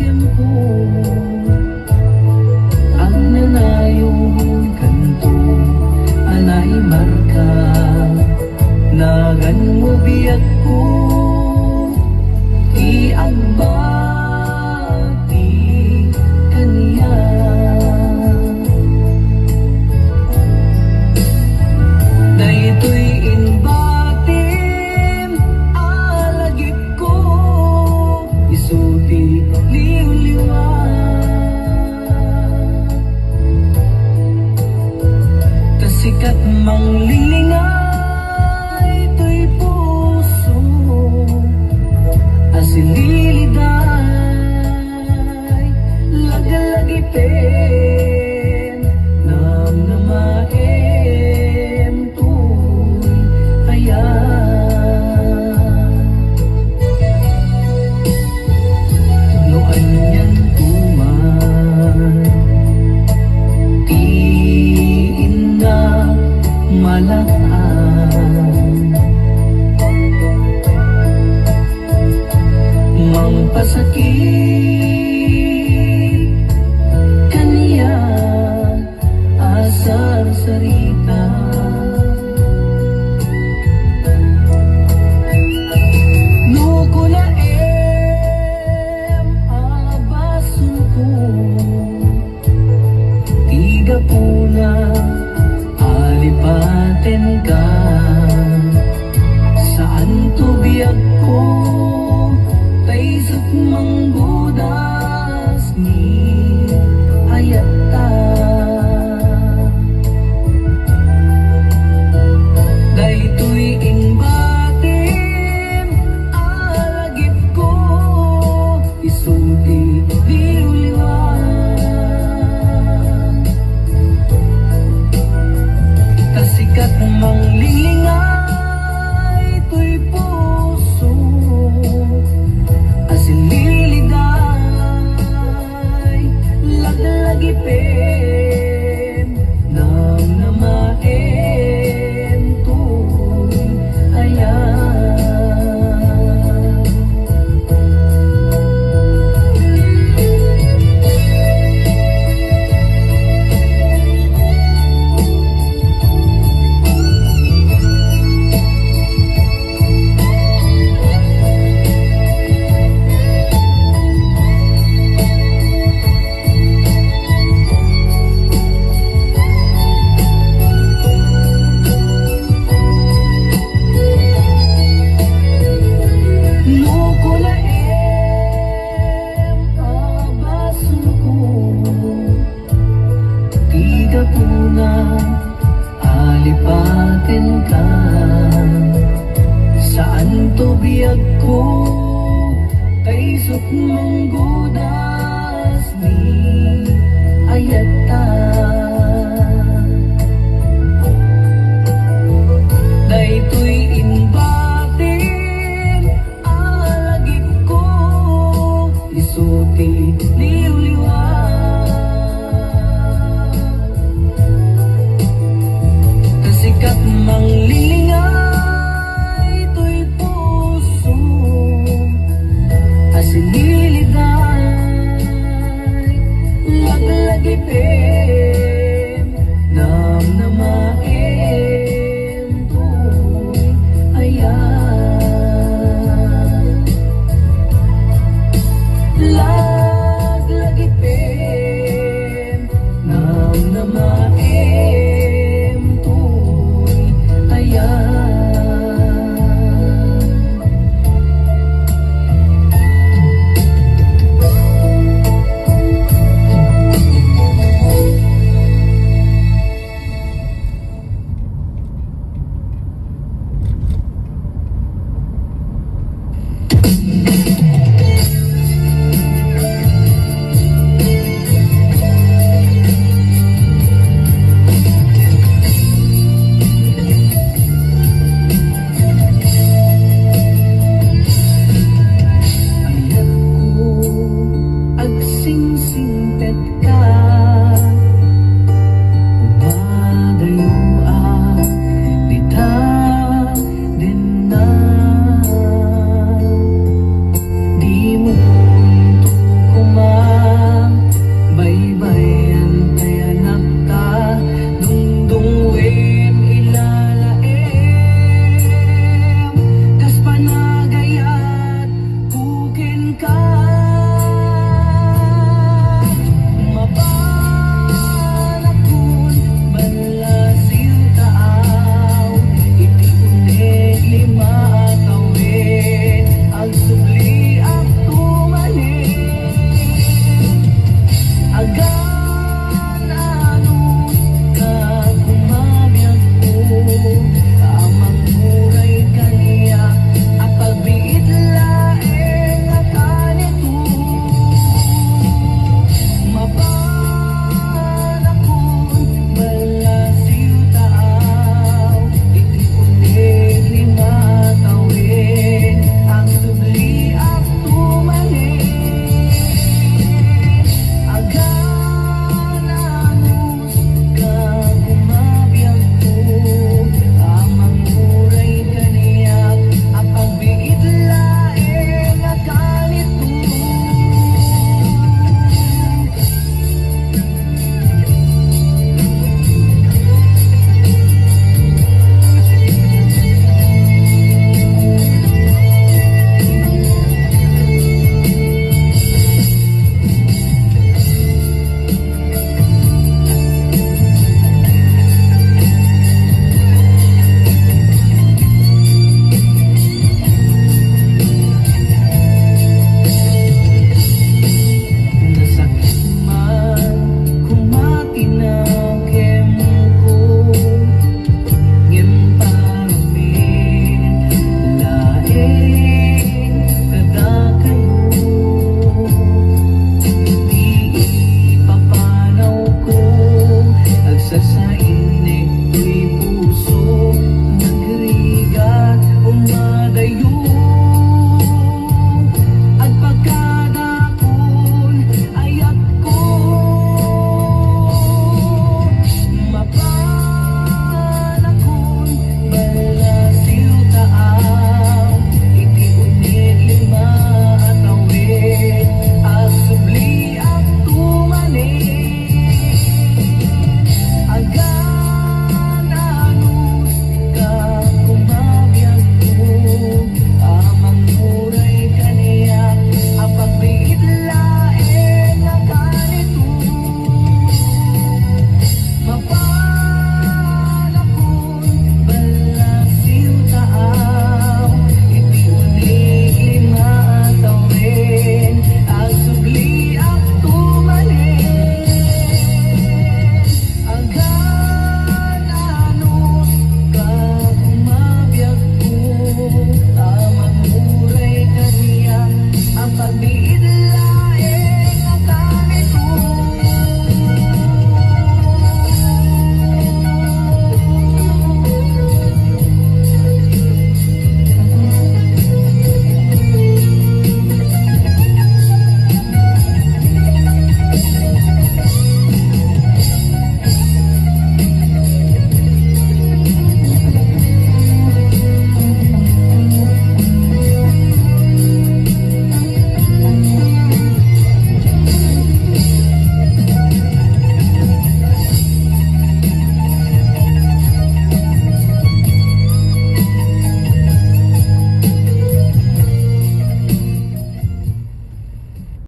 tiempo ang nanayong kanto anay marka nagan mo biyak ko iagbati kaniya na ito'y inbatim alagip ko isuti liw-liwa kasikat mang lilingay ito'y puso asililiday lagalagipin nam namaem tuy kaya noan yan tuman tiin na malaan mang pasakit kaniya asar sarita nuko na abasun ko tiga po na alipaten ka saan to biyak ko taysot manggudas ni hayata daytoy inbatim alagip ko isuti liw-liwan kasikat mang lilingay ito'y puso asililiday laglagipin nam namaem tuy ayan nuko na abasun ko tiga po na alipatin ka saan to biyag ko taysot manggudas ni ayata daytoy inbatim alagip ko isuti liw-liwa